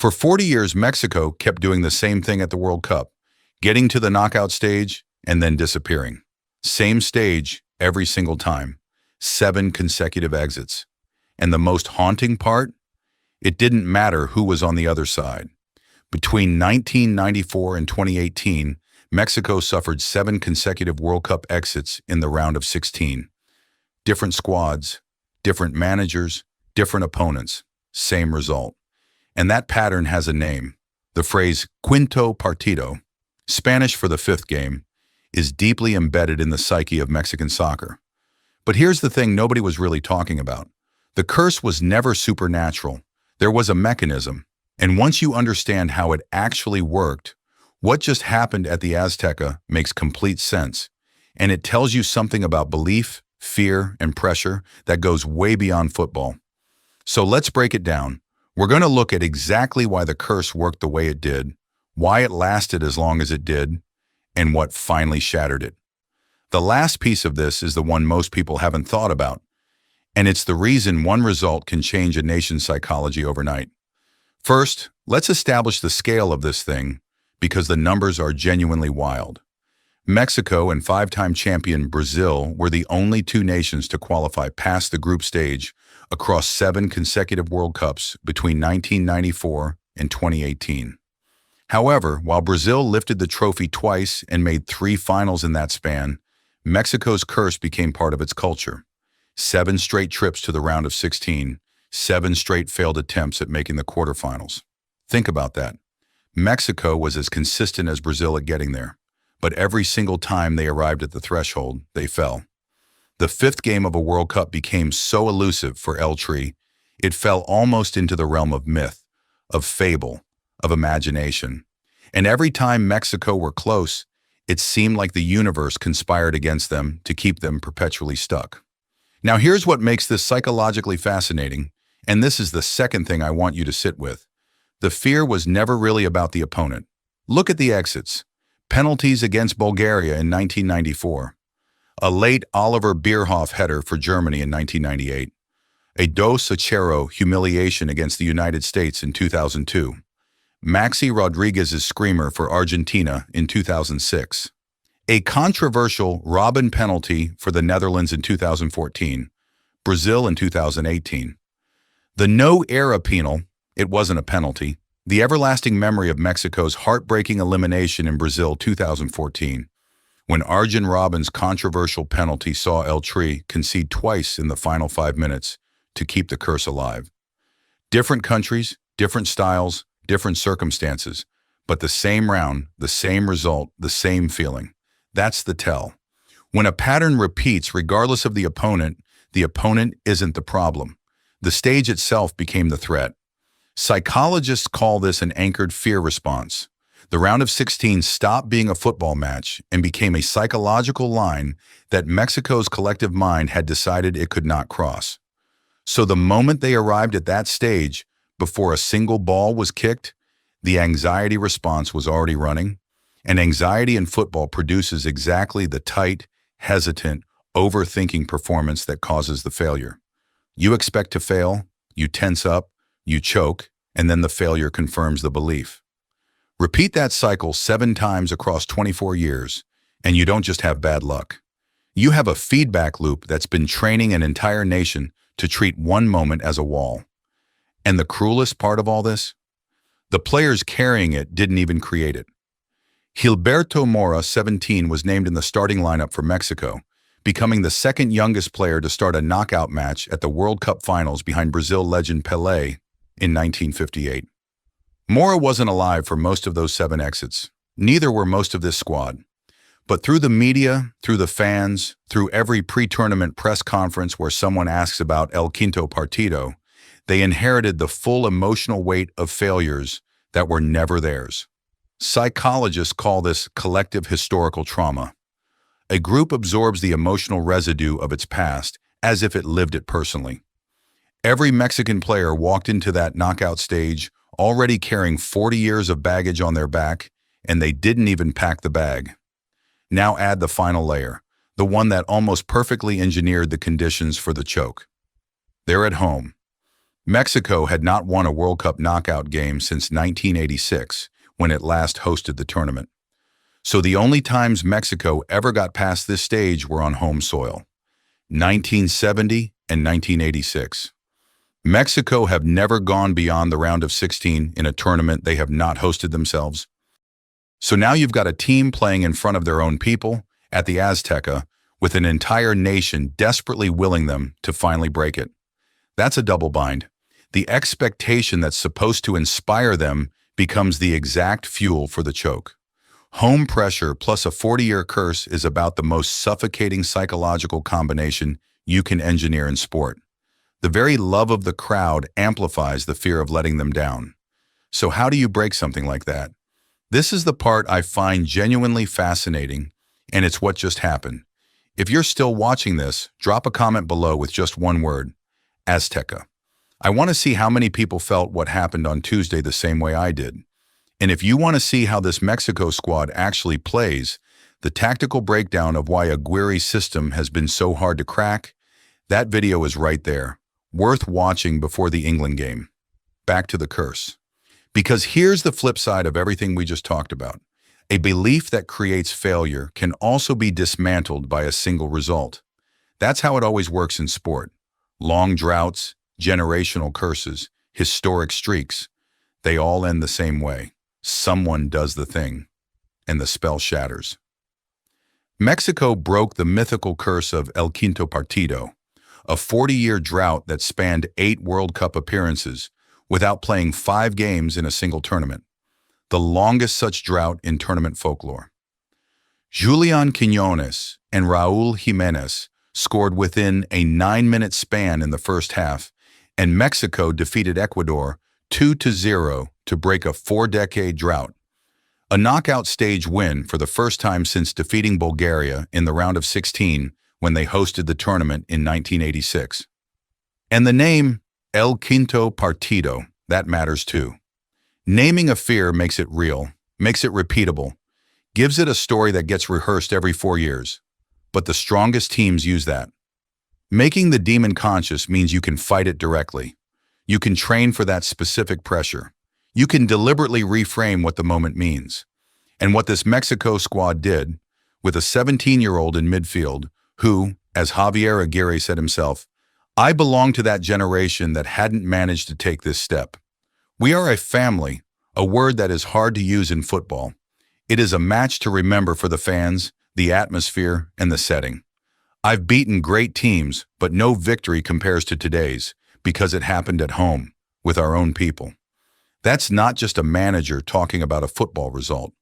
For 40 years, Mexico kept doing the same thing at the World Cup, getting to the knockout stage and then disappearing. Same stage every single time. 7 consecutive exits. And the most haunting part? It didn't matter who was on the other side. Between 1994 and 2018, Mexico suffered 7 consecutive World Cup exits in the round of 16. Different squads, different managers, different opponents, same result. And that pattern has a name. The phrase Quinto Partido, Spanish for the fifth game, is deeply embedded in the psyche of Mexican soccer. But here's the thing nobody was really talking about. The curse was never supernatural. There was a mechanism. And once you understand how it actually worked, what just happened at the Azteca makes complete sense. And it tells you something about belief, fear, and pressure that goes way beyond football. So let's break it down. We're going to look at exactly why the curse worked the way it did, why it lasted as long as it did, and what finally shattered it. The last piece of this is the one most people haven't thought about, and it's the reason one result can change a nation's psychology overnight. First, let's establish the scale of this thing, because the numbers are genuinely wild. Mexico and 5-time champion Brazil were the only 2 nations to qualify past the group stage across 7 consecutive World Cups between 1994 and 2018. However, while Brazil lifted the trophy twice and made 3 finals in that span, Mexico's curse became part of its culture. 7 straight trips to the round of 16, 7 straight failed attempts at making the quarterfinals. Think about that. Mexico was as consistent as Brazil at getting there, but every single time they arrived at the threshold, they fell. The 5th game of a World Cup became so elusive for El Tri, it fell almost into the realm of myth, of fable, of imagination. And every time Mexico were close, it seemed like the universe conspired against them to keep them perpetually stuck. Now here's what makes this psychologically fascinating, and this is the second thing I want you to sit with. The fear was never really about the opponent. Look at the exits. Penalties against Bulgaria in 1994. A late Oliver Bierhoff header for Germany in 1998. A 2-0 humiliation against the United States in 2002. Maxi Rodriguez's screamer for Argentina in 2006. A controversial Robben penalty for the Netherlands in 2014. Brazil in 2018. The no-era penal, it wasn't a penalty. The everlasting memory of Mexico's heartbreaking elimination in Brazil 2014, when Arjen Robben's controversial penalty saw El Tri concede twice in the final 5 minutes to keep the curse alive. Different countries, different styles, different circumstances, but the same round, the same result, the same feeling. That's the tell. When a pattern repeats regardless of the opponent isn't the problem. The stage itself became the threat. Psychologists call this an anchored fear response. The round of 16 stopped being a football match and became a psychological line that Mexico's collective mind had decided it could not cross. So the moment they arrived at that stage, before a single ball was kicked, the anxiety response was already running. And anxiety in football produces exactly the tight, hesitant, overthinking performance that causes the failure. You expect to fail, you tense up, you choke, and then the failure confirms the belief. Repeat that cycle 7 times across 24 years, and you don't just have bad luck. You have a feedback loop that's been training an entire nation to treat one moment as a wall. And the cruelest part of all this? The players carrying it didn't even create it. Gilberto Mora, 17, was named in the starting lineup for Mexico, becoming the 2nd youngest player to start a knockout match at the World Cup finals behind Brazil legend Pelé in 1958. Mora wasn't alive for most of those 7 exits. Neither were most of this squad. But through the media, through the fans, through every pre-tournament press conference where someone asks about El Quinto Partido, they inherited the full emotional weight of failures that were never theirs. Psychologists call this collective historical trauma. A group absorbs the emotional residue of its past as if it lived it personally. Every Mexican player walked into that knockout stage already carrying 40 years of baggage on their back, and they didn't even pack the bag. Now add the final layer, the one that almost perfectly engineered the conditions for the choke. They're at home. Mexico had not won a World Cup knockout game since 1986, when it last hosted the tournament. So the only times Mexico ever got past this stage were on home soil, 1970 and 1986. Mexico have never gone beyond the round of 16 in a tournament they have not hosted themselves. So now you've got a team playing in front of their own people at the Azteca, with an entire nation desperately willing them to finally break it. That's a double bind. The expectation that's supposed to inspire them becomes the exact fuel for the choke. Home pressure plus a 40-year curse is about the most suffocating psychological combination you can engineer in sport. The very love of the crowd amplifies the fear of letting them down. So how do you break something like that? This is the part I find genuinely fascinating, and it's what just happened. If you're still watching this, drop a comment below with just one word: Azteca. I want to see how many people felt what happened on Tuesday the same way I did. And if you want to see how this Mexico squad actually plays, the tactical breakdown of why Aguirre's system has been so hard to crack, that video is right there, worth watching before the England game. Back to the curse. Because here's the flip side of everything we just talked about. A belief that creates failure can also be dismantled by a single result. That's how it always works in sport. Long droughts, generational curses, historic streaks, they all end the same way. Someone does the thing, and the spell shatters. Mexico broke the mythical curse of El Quinto Partido, a 40-year drought that spanned 8 World Cup appearances without playing 5 games in a single tournament, the longest such drought in tournament folklore. Julian Quiñones and Raúl Jiménez scored within a 9-minute span in the first half, and Mexico defeated Ecuador 2-0 to break a 4-decade drought. A knockout stage win for the first time since defeating Bulgaria in the round of 16 when they hosted the tournament in 1986. And the name El Quinto Partido, that matters too. Naming a fear makes it real, makes it repeatable, gives it a story that gets rehearsed every 4 years. But the strongest teams use that. Making the demon conscious means you can fight it directly. You can train for that specific pressure. You can deliberately reframe what the moment means. And what this Mexico squad did, with a 17-year-old in midfield, who, as Javier Aguirre said himself, "I belong to that generation that hadn't managed to take this step." We are a family, a word that is hard to use in football. It is a match to remember for the fans, the atmosphere, and the setting. I've beaten great teams, but no victory compares to today's, because it happened at home, with our own people. That's not just a manager talking about a football result.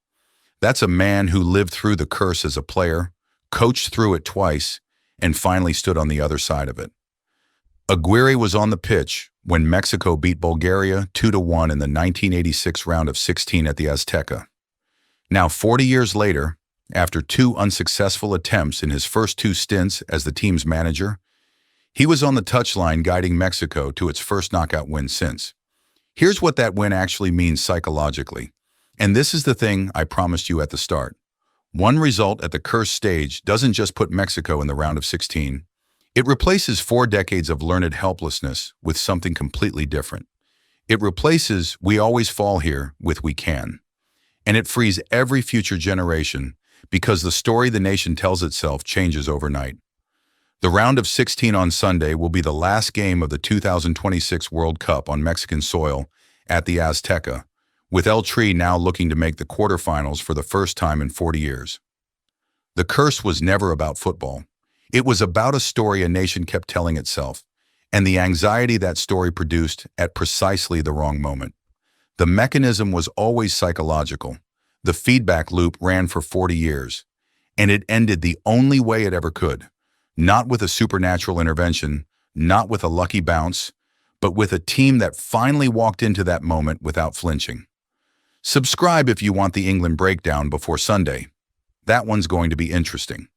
That's a man who lived through the curse as a player, coached through it twice, and finally stood on the other side of it. Aguirre was on the pitch when Mexico beat Bulgaria 2-1 in the 1986 round of 16 at the Azteca. Now, 40 years later, after 2 unsuccessful attempts in his first 2 stints as the team's manager, he was on the touchline guiding Mexico to its first knockout win since. Here's what that win actually means psychologically. And this is the thing I promised you at the start. One result at the cursed stage doesn't just put Mexico in the round of 16. It replaces 4 decades of learned helplessness with something completely different. It replaces "we always fall here" with "we can." And it frees every future generation, because the story the nation tells itself changes overnight. The round of 16 on Sunday will be the last game of the 2026 World Cup on Mexican soil at the Azteca, with El Tri now looking to make the quarterfinals for the first time in 40 years. The curse was never about football. It was about a story a nation kept telling itself, and the anxiety that story produced at precisely the wrong moment. The mechanism was always psychological. The feedback loop ran for 40 years, and it ended the only way it ever could. Not with a supernatural intervention, not with a lucky bounce, but with a team that finally walked into that moment without flinching. Subscribe if you want the England breakdown before Sunday. That one's going to be interesting.